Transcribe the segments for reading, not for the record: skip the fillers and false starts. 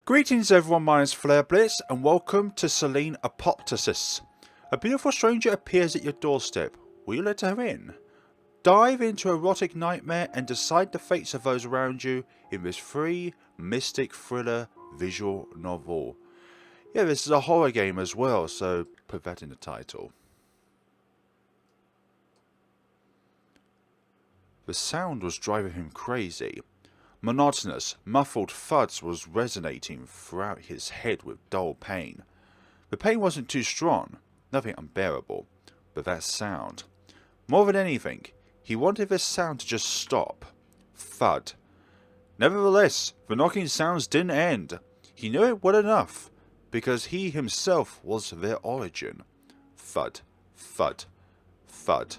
Greetings everyone, my name is FlareBlitzed and welcome to Selene Apoptosis. A beautiful stranger appears at your doorstep. Will you let her in? Dive into erotic nightmare and decide the fates of those around you in this free, mystic thriller visual novel. Yeah, this is a horror game as well, so put that in the title. The sound was driving him crazy. Monotonous, muffled thuds was resonating throughout his head with dull pain. The pain wasn't too strong, nothing unbearable, but that sound. More than anything, he wanted this sound to just stop. Thud. Nevertheless, the knocking sounds didn't end. He knew it well enough, because he himself was their origin. Thud, thud, thud.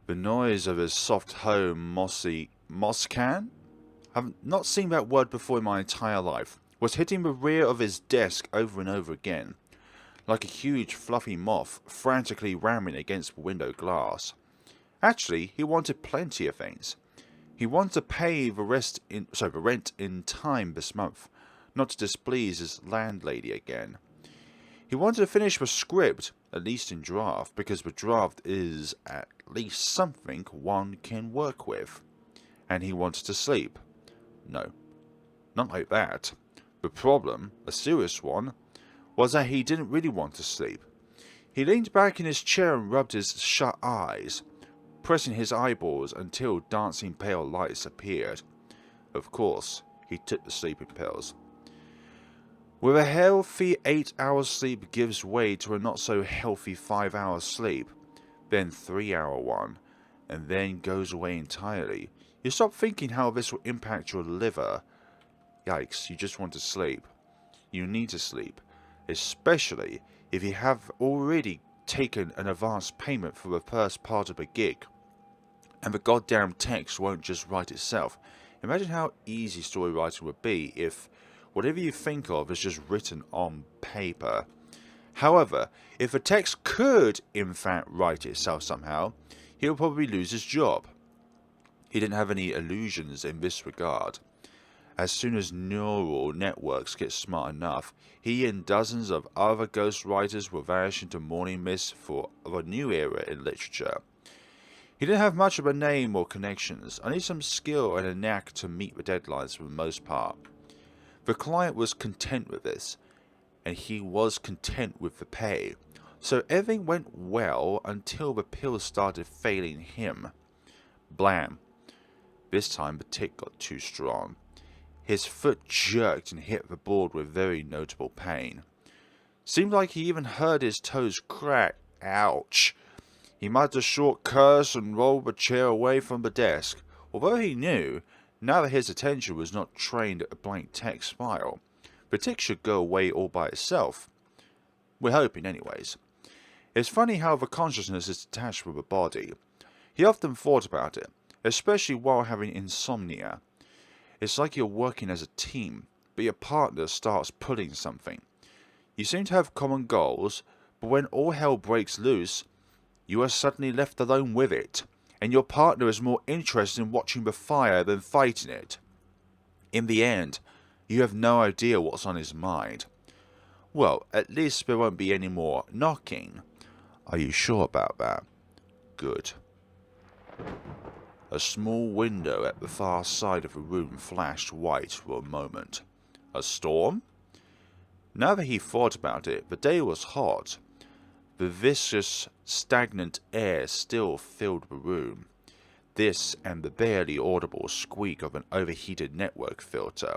The noise of his soft home moss can? I've not seen that word before in my entire life. Was hitting the rear of his desk over and over again, like a huge fluffy moth frantically ramming against the window glass. Actually, he wanted plenty of things. He wanted to pay the rent in time this month, not to displease his landlady again. He wanted to finish the script, at least in draft, because the draft is at least something one can work with. And he wanted to sleep. No, not like that. The problem, a serious one, was that he didn't really want to sleep. He leaned back in his chair and rubbed his shut eyes, pressing his eyeballs until dancing pale lights appeared. Of course, he took the sleeping pills. Where a healthy 8 hours sleep gives way to a not so healthy 5 hours sleep, then 3 hour one, and then goes away entirely, you stop thinking how this will impact your liver. Yikes, you just want to sleep. You need to sleep, especially if you have already taken an advance payment for the first part of the gig, and the goddamn text won't just write itself. Imagine how easy story writing would be if whatever you think of is just written on paper. However, if the text could in fact write itself somehow, he would probably lose his job. He didn't have any illusions in this regard. As soon as neural networks get smart enough, he and dozens of other ghostwriters will vanish into morning mist for a new era in literature. He didn't have much of a name or connections, only some skill and a knack to meet the deadlines for the most part. The client was content with this, and he was content with the pay, so everything went well until the pills started failing him. Blam. This time the tic got too strong. His foot jerked and hit the board with very notable pain. Seemed like he even heard his toes crack. Ouch. He muttered a short curse and rolled the chair away from the desk, although he knew, now that his attention was not trained at a blank text file, the tic should go away all by itself. We're hoping anyways. It's funny how the consciousness is detached from the body. He often thought about it, especially while having insomnia. It's like you're working as a team, but your partner starts pulling something. You seem to have common goals, but when all hell breaks loose, you are suddenly left alone with it, and your partner is more interested in watching the fire than fighting it. In the end, you have no idea what's on his mind. Well, at least there won't be any more knocking. Are you sure about that? Good. A small window at the far side of the room flashed white for a moment. A storm? Now that he thought about it, the day was hot. The viscous, stagnant air still filled the room. This and the barely audible squeak of an overheated network filter.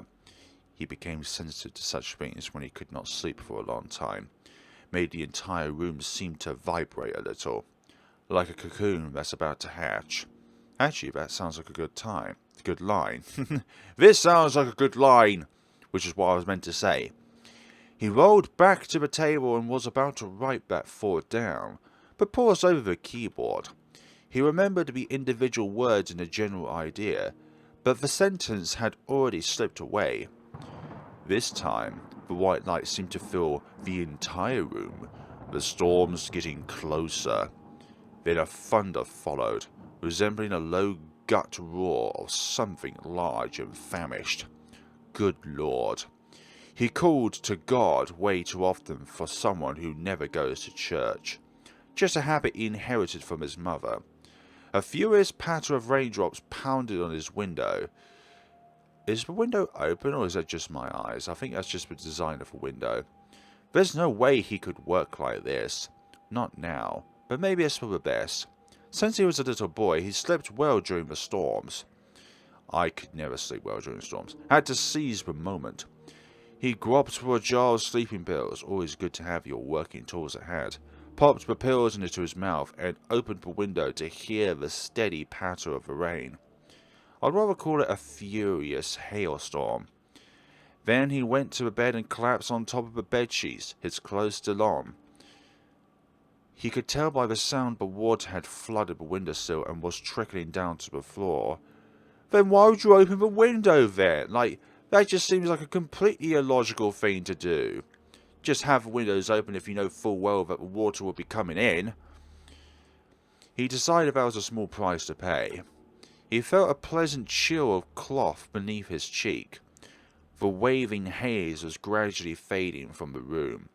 He became sensitive to such things when he could not sleep for a long time. Made the entire room seem to vibrate a little, like a cocoon that's about to hatch. Actually, that sounds like a good line. This sounds like a good line, which is what I was meant to say. He rolled back to the table and was about to write that thought down, but paused over the keyboard. He remembered the individual words in the general idea, but the sentence had already slipped away. This time, the white light seemed to fill the entire room, the storms getting closer. Then a thunder followed, resembling a low gut roar of something large and famished. Good Lord. He called to God way too often for someone who never goes to church. Just a habit he inherited from his mother. A furious patter of raindrops pounded on his window. Is the window open or is that just my eyes? I think that's just the design of a window. There's no way he could work like this. Not now, but maybe it's for the best. Since he was a little boy, he slept well during the storms. I could never sleep well during storms. Had to seize the moment. He groped for a jar of sleeping pills, always good to have your working tools at hand, popped the pills into his mouth, and opened the window to hear the steady patter of the rain. I'd rather call it a furious hailstorm. Then he went to the bed and collapsed on top of the bedsheets, his clothes still on. He could tell by the sound the water had flooded the windowsill and was trickling down to the floor. Then why would you open the window then? That just seems like a completely illogical thing to do. Just have the windows open if you know full well that the water will be coming in. He decided that was a small price to pay. He felt a pleasant chill of cloth beneath his cheek. The waving haze was gradually fading from the room.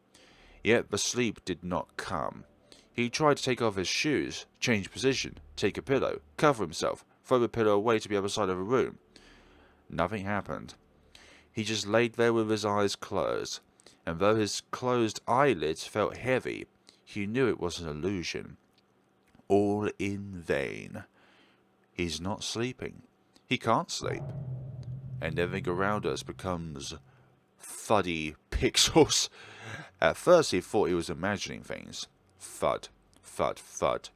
Yet the sleep did not come. He tried to take off his shoes, change position, take a pillow, cover himself, throw the pillow away to the other side of the room. Nothing happened. He just laid there with his eyes closed, and though his closed eyelids felt heavy, he knew it was an illusion. All in vain. He's not sleeping. He can't sleep. And everything around us becomes thuddy pixels. At first he thought he was imagining things. Thud, thud, thud.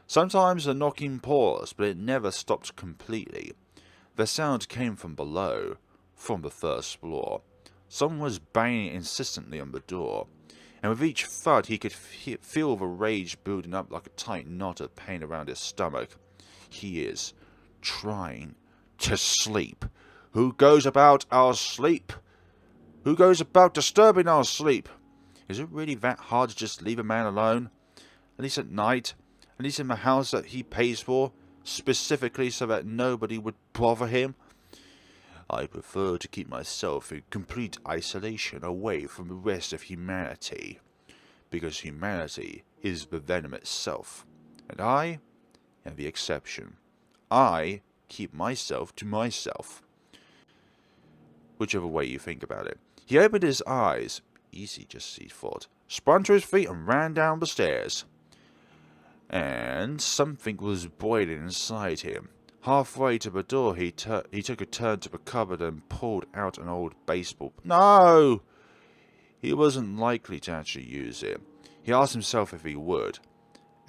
Sometimes a knocking paused, but it never stopped completely. The sound came from below, from the first floor. Someone was banging insistently on the door, and with each thud he could feel the rage building up like a tight knot of pain around his stomach. He is trying to sleep. Who goes about our sleep? Who goes about disturbing our sleep? Is it really that hard to just leave a man alone? At least at night? At least in the house that he pays for? Specifically so that nobody would bother him? I prefer to keep myself in complete isolation away from the rest of humanity. Because humanity is the venom itself. And I am the exception. I keep myself to myself. Whichever way you think about it. He opened his eyes. Easy, just he thought. Sprung to his feet and ran down the stairs. And something was boiling inside him. Halfway to the door, he took a turn to the cupboard and pulled out an old baseball. No! He wasn't likely to actually use it. He asked himself if he would.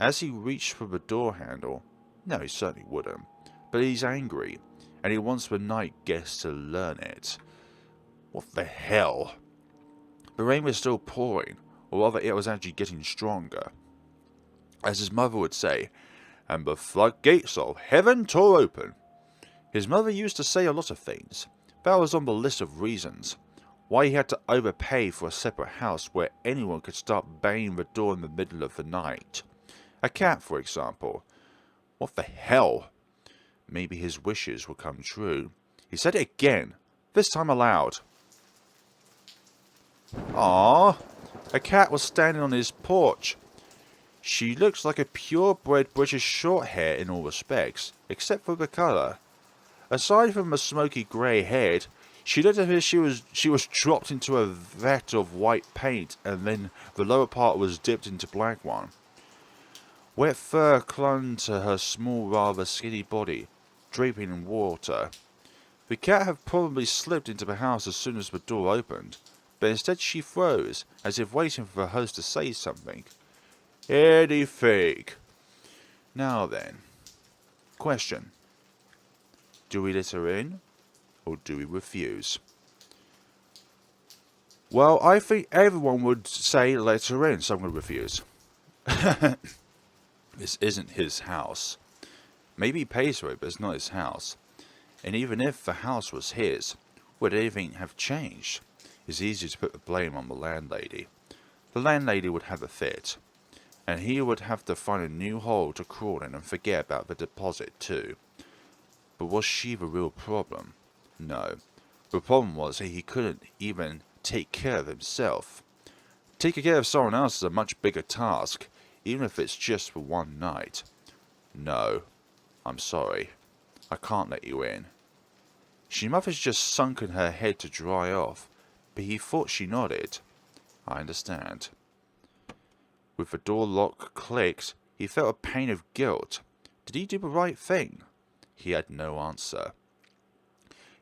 As he reached for the door handle, no, he certainly wouldn't. But he's angry, and he wants the night guest to learn it. What the hell? The rain was still pouring, or rather it was actually getting stronger. As his mother would say, and the floodgates of heaven tore open. His mother used to say a lot of things. That was on the list of reasons. Why he had to overpay for a separate house where anyone could start banging the door in the middle of the night. A cat, for example. What the hell? Maybe his wishes will come true. He said it again, this time aloud. Ah, a cat was standing on his porch. She looks like a purebred British Shorthair in all respects, except for the colour. Aside from the smoky grey head, she looked as if she was dropped into a vat of white paint, and then the lower part was dipped into black one. Wet fur clung to her small, rather skinny body, draping in water. The cat had probably slipped into the house as soon as the door opened, but instead she froze, as if waiting for the host to say something. Anything. Now then. Question. Do we let her in, or do we refuse? Well, I think everyone would say let her in, so I'm going to refuse. This isn't his house. Maybe he pays for it, but it's not his house. And even if the house was his, would anything have changed? It's easy to put the blame on the landlady. The landlady would have a fit. And he would have to find a new hole to crawl in and forget about the deposit too. But was she the real problem? No. The problem was that he couldn't even take care of himself. Taking care of someone else is a much bigger task, even if it's just for one night. No. I'm sorry. I can't let you in. She must have just sunken her head to dry off, but he thought she nodded. I understand. With the door lock clicked, he felt a pain of guilt. Did he do the right thing? He had no answer.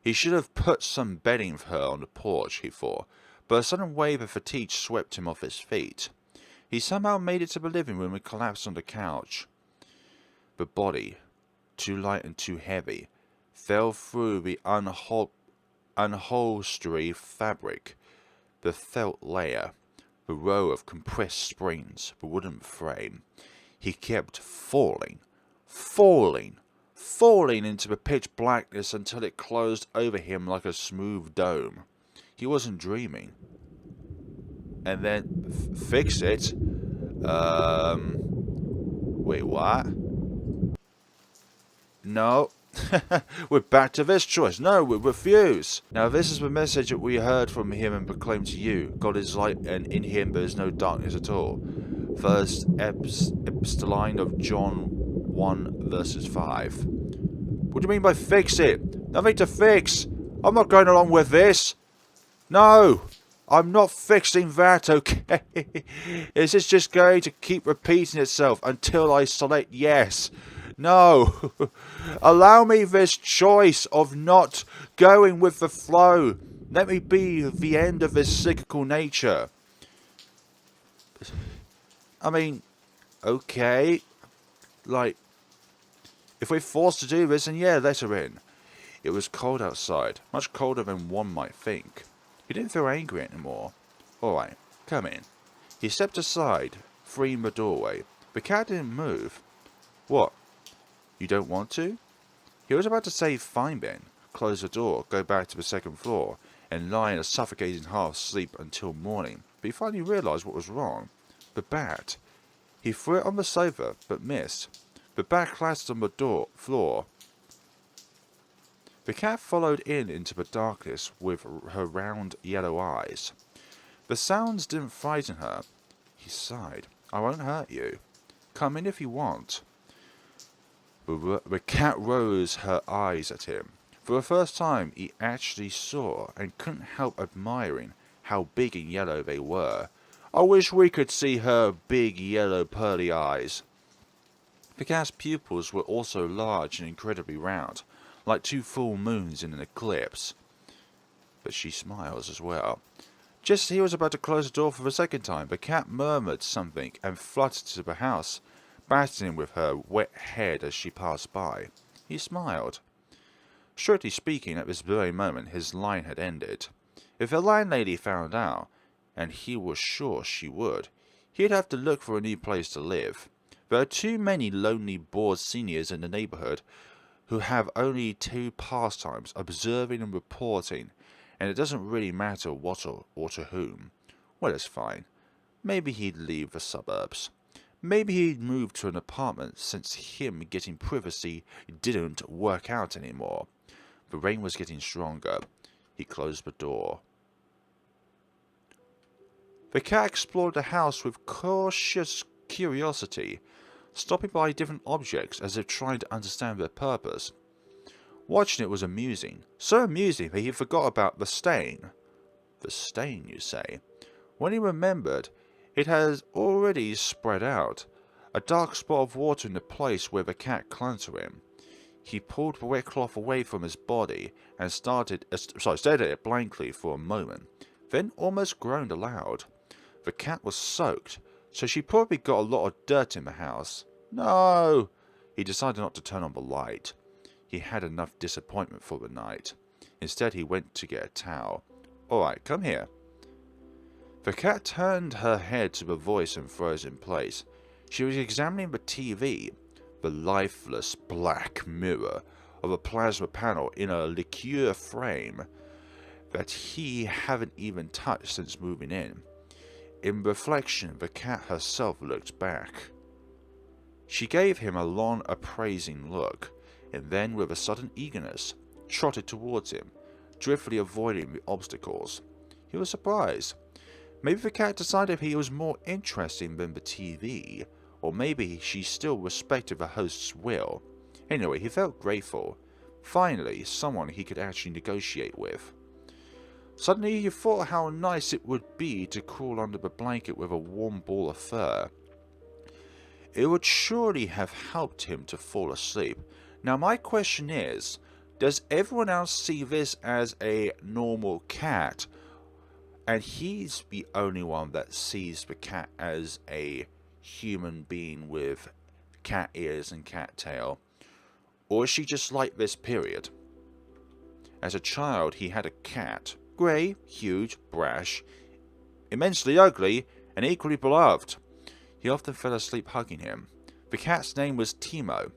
He should have put some bedding for her on the porch, he thought, but a sudden wave of fatigue swept him off his feet. He somehow made it to the living room and collapsed on the couch. The body, too light and too heavy, fell through the unholstery fabric, the felt layer, the row of compressed springs, the wooden frame. He kept falling into the pitch blackness until it closed over him like a smooth dome. He wasn't dreaming. And then, fix it? Wait, what? No. We're back to this choice. No, we refuse. Now, this is the message that we heard from him and proclaimed to you. God is light, and in him there is no darkness at all. First epistline of John 1, verses 5. What do you mean by fix it? Nothing to fix. I'm not going along with this. No, I'm not fixing that, okay? Is this just going to keep repeating itself until I select yes? No. Allow me this choice of not going with the flow. Let me be the end of this cyclical nature. I mean, okay. Like, if we're forced to do this, then yeah, let her in. It was cold outside, much colder than one might think. He didn't feel angry anymore. Alright, come in. He stepped aside, freeing the doorway. The cat didn't move. What? You don't want to? He was about to say, fine then, close the door, go back to the second floor, and lie in a suffocating half-sleep until morning. But he finally realised what was wrong. The bat. He threw it on the sofa, but missed. The bat clattered on the floor. The cat followed into the darkness with her round yellow eyes. The sounds didn't frighten her. He sighed. I won't hurt you. Come in if you want. The cat rose her eyes at him. For the first time he actually saw and couldn't help admiring how big and yellow they were. I wish we could see her big yellow pearly eyes. The cat's pupils were also large and incredibly round, like 2 full moons in an eclipse. But she smiles as well. Just as he was about to close the door for the second time, the cat murmured something and fluttered to the house, batting him with her wet head as she passed by. He smiled. Strictly speaking, at this very moment his line had ended. If the landlady found out, and he was sure she would, he'd have to look for a new place to live. There are too many lonely, bored seniors in the neighbourhood who have only 2 pastimes, observing and reporting, and it doesn't really matter what or to whom. Well, it's fine. Maybe he'd leave the suburbs. Maybe he'd move to an apartment since him getting privacy didn't work out anymore. The rain was getting stronger. He closed the door. The cat explored the house with cautious curiosity, stopping by different objects as if trying to understand their purpose. Watching it was amusing. So amusing that he forgot about the stain. The stain, you say? When he remembered, it had already spread out. A dark spot of water in the place where the cat clung to him. He pulled the wet cloth away from his body and stared at it blankly for a moment, then almost groaned aloud. The cat was soaked, so she probably got a lot of dirt in the house. No! He decided not to turn on the light. He had enough disappointment for the night. Instead, he went to get a towel. Alright, come here. The cat turned her head to the voice and froze in place. She was examining the TV, the lifeless black mirror of a plasma panel in a liqueur frame that he hadn't even touched since moving in. In reflection, the cat herself looked back. She gave him a long, appraising look. and then with a sudden eagerness, trotted towards him, driftily avoiding the obstacles. He was surprised. Maybe the cat decided he was more interesting than the TV, or maybe she still respected the host's will. Anyway, he felt grateful. Finally, someone he could actually negotiate with. Suddenly he thought how nice it would be to crawl under the blanket with a warm ball of fur. It would surely have helped him to fall asleep. Now my question is, does everyone else see this as a normal cat, and he's the only one that sees the cat as a human being with cat ears and cat tail? Or is she just like this, period? As a child, he had a cat. Grey, huge, brash, immensely ugly, and equally beloved. He often fell asleep hugging him. The cat's name was Timo,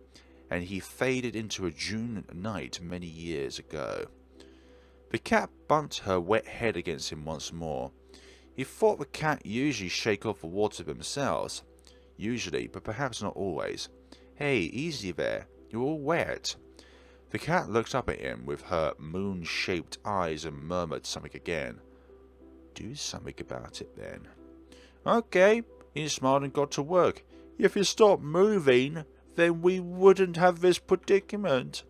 and he faded into a June night many years ago. The cat bumped her wet head against him once more. He thought the cat usually shake off the water themselves. Usually, but perhaps not always. Hey, easy there. You're all wet. The cat looked up at him with her moon-shaped eyes and murmured something again. Do something about it then. Okay, he smiled and got to work. If you stop moving, then we wouldn't have this predicament.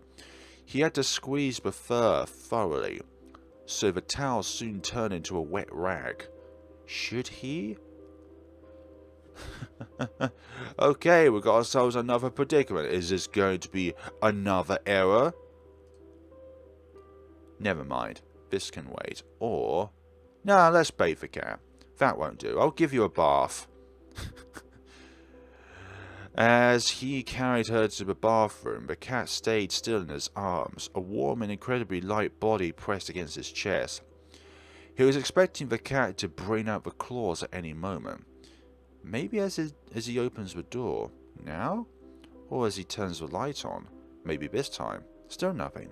He had to squeeze the fur thoroughly, so the towel soon turned into a wet rag. Should he? Okay, we got ourselves another predicament. Is this going to be another error? Never mind. This can wait. Or... Nah, let's bathe the cat. That won't do. I'll give you a bath. As he carried her to the bathroom, the cat stayed still in his arms, a warm and incredibly light body pressed against his chest. He was expecting the cat to bring out the claws at any moment. Maybe as he opens the door. Now? Or as he turns the light on. Maybe this time. Still nothing.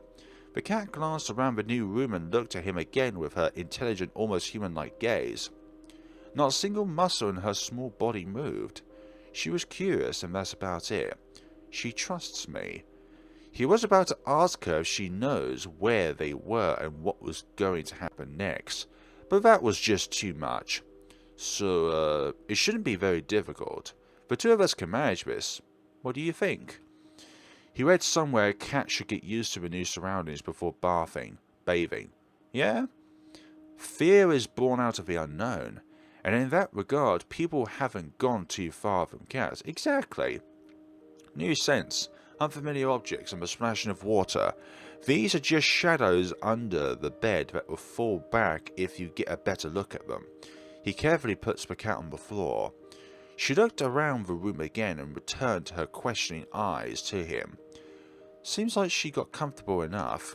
The cat glanced around the new room and looked at him again with her intelligent, almost human-like gaze. Not a single muscle in her small body moved. She was curious, and that's about it. She trusts me. He was about to ask her if she knows where they were and what was going to happen next, but that was just too much. So, it shouldn't be very difficult. The two of us can manage this. What do you think? He read somewhere a cat should get used to the new surroundings before bathing. Yeah? Fear is born out of the unknown, and in that regard, people haven't gone too far from cats. Exactly. New scents, unfamiliar objects, and the splashing of water. These are just shadows under the bed that will fall back if you get a better look at them. He carefully puts the cat on the floor. She looked around the room again and returned her questioning eyes to him. Seems like she got comfortable enough.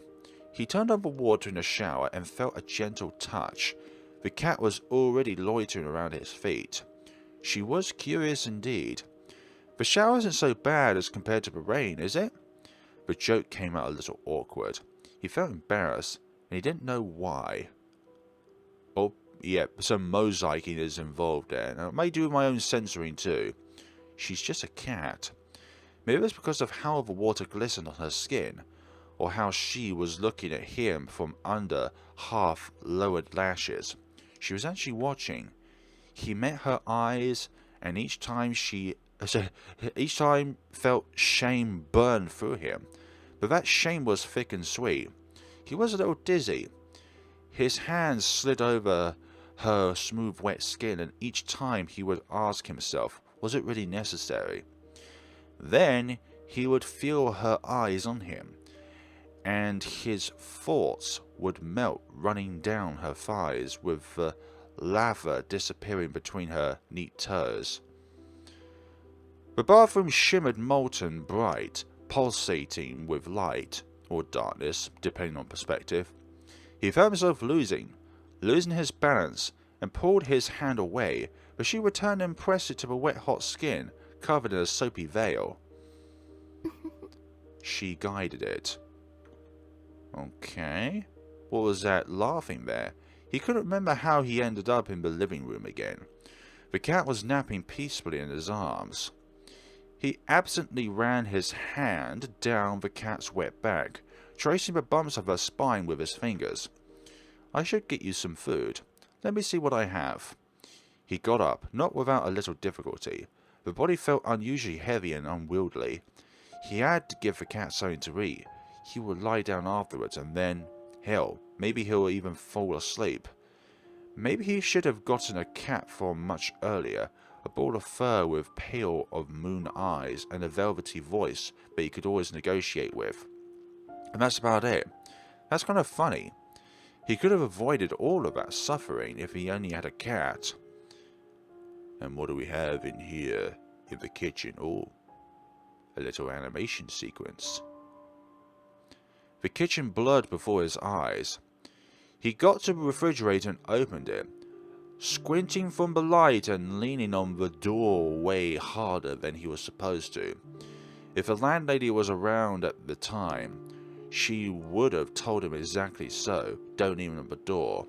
He turned on the water in the shower and felt a gentle touch. The cat was already loitering around his feet. She was curious indeed. The shower isn't so bad as compared to the rain, is it? The joke came out a little awkward. He felt embarrassed, and he didn't know why. Oh, yeah, some mosaicing is involved there. Now, I may do my own censoring too. She's just a cat. Maybe it was because of how the water glistened on her skin, or how she was looking at him from under half-lowered lashes. She was actually watching. He met her eyes, and each time felt shame burn through him. But that shame was thick and sweet. He was a little dizzy. His hands slid over her smooth wet skin, and each time he would ask himself, was it really necessary? Then he would feel her eyes on him, and his thoughts would melt running down her thighs with the lava disappearing between her neat toes. The bathroom shimmered molten bright, pulsating with light, or darkness, depending on perspective. He felt himself losing his balance, and pulled his hand away, but she returned and pressed it to the wet hot skin, covered in a soapy veil. She guided it. Okay. What was that laughing there? He couldn't remember how he ended up in the living room again. The cat was napping peacefully in his arms. He absently ran his hand down the cat's wet back, tracing the bumps of her spine with his fingers. I should get you some food. Let me see what I have. He got up, not without a little difficulty. The body felt unusually heavy and unwieldy. He had to give the cat something to eat. He would lie down afterwards and then, hell, maybe he'll even fall asleep. Maybe he should have gotten a cat from much earlier, a ball of fur with pale of moon eyes and a velvety voice that he could always negotiate with. And that's about it. That's kind of funny. He could have avoided all of that suffering if he only had a cat. And what do we have in here in the kitchen? Oh, a little animation sequence. The kitchen blurred before his eyes. He got to the refrigerator and opened it, squinting from the light and leaning on the door way harder than he was supposed to. If the landlady was around at the time, she would have told him exactly so. Don't even open the door.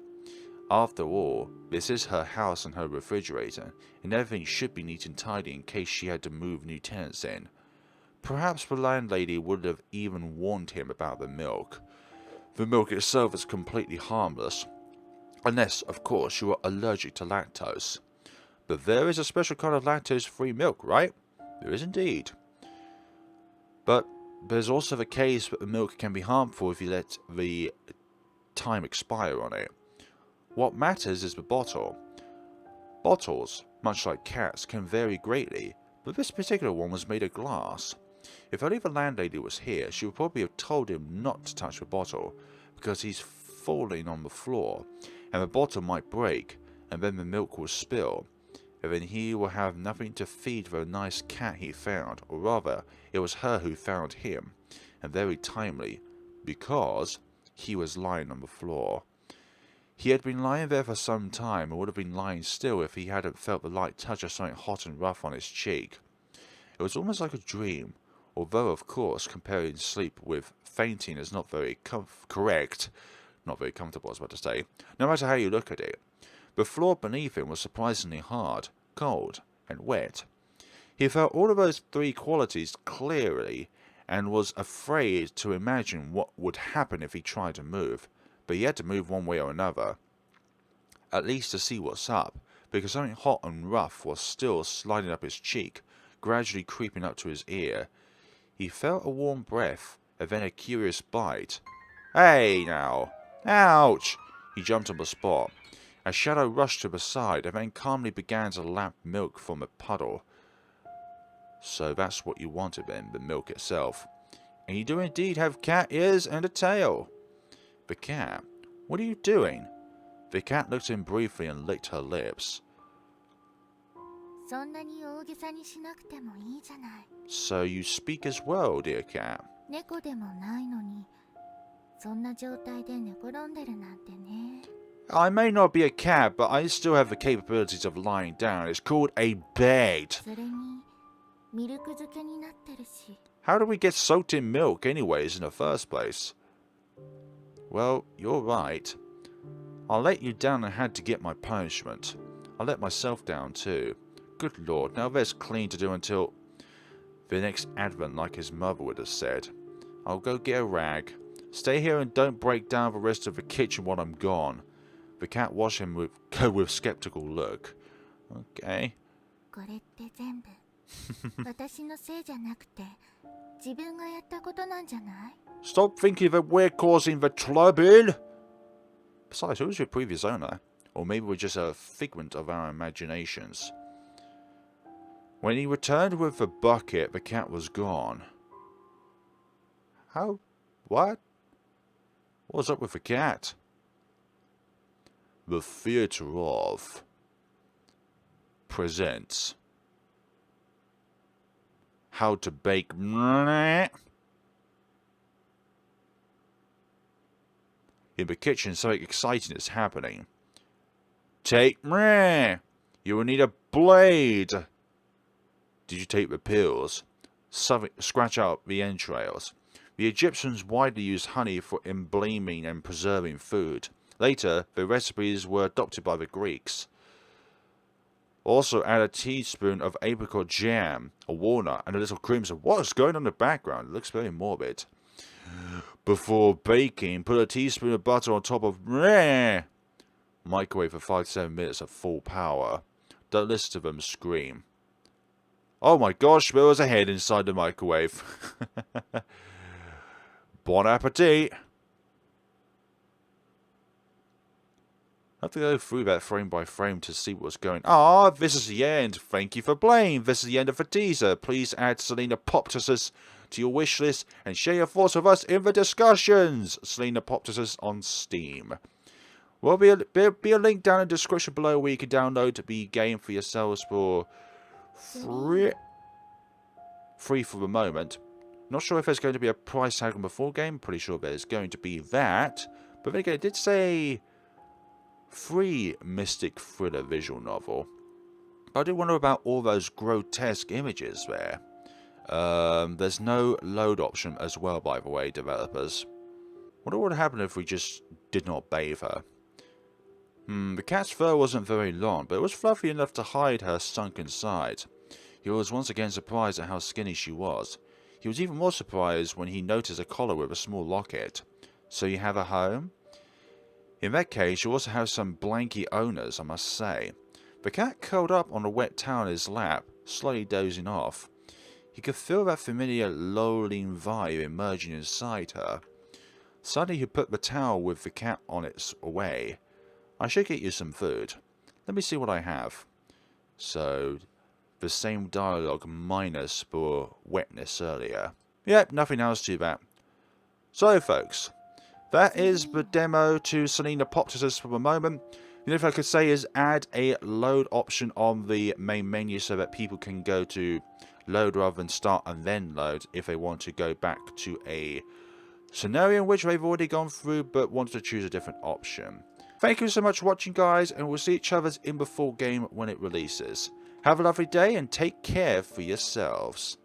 After all, this is her house and her refrigerator, and everything should be neat and tidy in case she had to move new tenants in. Perhaps the landlady would have even warned him about the milk. The milk itself is completely harmless, unless, of course, you are allergic to lactose. But there is a special kind of lactose-free milk, right? There is indeed. But there's also the case that the milk can be harmful if you let the time expire on it. What matters is the bottle. Bottles, much like cats, can vary greatly, but this particular one was made of glass. If only the landlady was here, she would probably have told him not to touch the bottle, because he's falling on the floor, and the bottle might break, and then the milk will spill, and then he will have nothing to feed the nice cat he found, or rather, it was her who found him, and very timely, because he was lying on the floor. He had been lying there for some time, and would have been lying still if he hadn't felt the light touch of something hot and rough on his cheek. It was almost like a dream, although, of course, comparing sleep with fainting is not very correct. Not very comfortable, I was about to say. No matter how you look at it. The floor beneath him was surprisingly hard, cold, and wet. He felt all of those three qualities clearly, and was afraid to imagine what would happen if he tried to move. But he had to move one way or another, at least to see what's up, because something hot and rough was still sliding up his cheek, gradually creeping up to his ear. He felt a warm breath, and then a curious bite. Hey now! Ouch! He jumped on the spot. A shadow rushed to the side, and then calmly began to lap milk from a puddle. So that's what you wanted then, the milk itself. And you do indeed have cat ears and a tail. The cat? What are you doing? The cat looked at him briefly and licked her lips. So you speak as well, dear cat. I may not be a cat, but I still have the capabilities of lying down. It's called a bed. How do we get soaked in milk anyways in the first place? Well, you're right. I let you down and had to get my punishment. I let myself down too. Good lord, now there's clean to do until the next advent, like his mother would have said. I'll go get a rag. Stay here and don't break down the rest of the kitchen while I'm gone. The cat watched him with skeptical look. Okay. Stop thinking that we're causing the trouble. Besides, who's your previous owner? Or maybe we're just a figment of our imaginations. When he returned with the bucket, the cat was gone. How? What? What's up with the cat? The Theatre of presents how to bake. In the kitchen, something exciting is happening. Take you will need a blade. Did you take the pills? Scratch out the entrails. The Egyptians widely used honey for embalming and preserving food. Later, the recipes were adopted by the Greeks. Also add a teaspoon of apricot jam, a walnut, and a little cream. So what is going on in the background? It looks very morbid. Before baking, put a teaspoon of butter on top of... Microwave for 5 to 7 minutes at full power. Don't listen to them scream. Oh my gosh, there was a head inside the microwave. Bon appetit! I have to go through that frame by frame to see what's going on. Ah, this is the end. Thank you for playing. This is the end of the teaser. Please add Selene Apoptosis to your wish list and share your thoughts with us in the discussions. Selene Apoptosis on Steam. There'll be a link down in the description below where you can download the game for yourselves for free for the moment. Not sure if there's going to be a price tag on the full game. Pretty sure there's going to be that. But then again, it did say free mystic thriller visual novel. But I do wonder about all those grotesque images there. There's no load option as well, by the way, developers. Wonder what would happen if we just did not bathe her. The cat's fur wasn't very long, but it was fluffy enough to hide her sunken side. He was once again surprised at how skinny she was. He was even more surprised when he noticed a collar with a small locket. So you have a home? In that case, you also have some blanky owners, I must say. The cat curled up on a wet towel in his lap, slowly dozing off. He could feel that familiar lolling vibe emerging inside her. Suddenly he put the towel with the cat on it away. I should get you some food. Let me see what I have. So, the same dialogue minus the wetness earlier. Yep, nothing else to that. So folks, that is the demo to Selene Apoptosis for the moment. The only thing I could say is add a load option on the main menu so that people can go to load rather than start and then load if they want to go back to a scenario in which they've already gone through but want to choose a different option. Thank you so much for watching, guys, and we'll see each other in the full game when it releases. Have a lovely day and take care for yourselves.